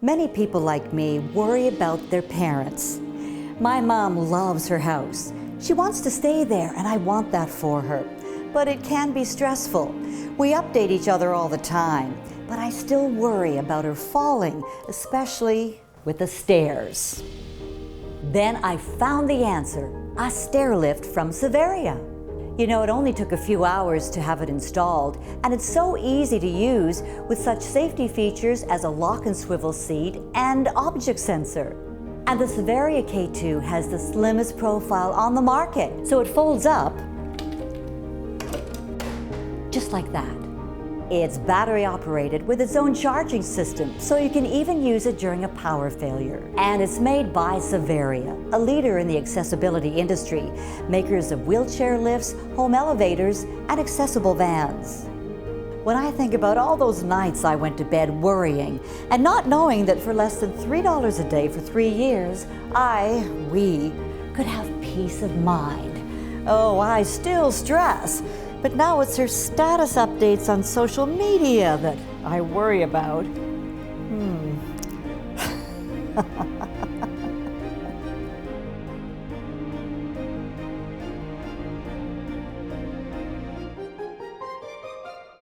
Many people like me worry about their parents. My mom loves her house. She wants to stay there, and I want that for her. But it can be stressful. We update each other all the time, but I still worry about her falling, especially with the stairs. Then I found the answer, a stairlift from Savaria. You know, it only took a few hours to have it installed, and it's so easy to use with such safety features as a lock and swivel seat and object sensor. And the Savaria K2 has the slimmest profile on the market, so it folds up just like that. It's battery operated with its own charging system, so you can even use it during a power failure. And it's made by Savaria, a leader in the accessibility industry, makers of wheelchair lifts, home elevators, and accessible vans. When I think about all those nights I went to bed worrying and not knowing that for less than $3 a day for 3 years, we could have peace of mind. Oh, I still stress. But now it's her status updates on social media that I worry about.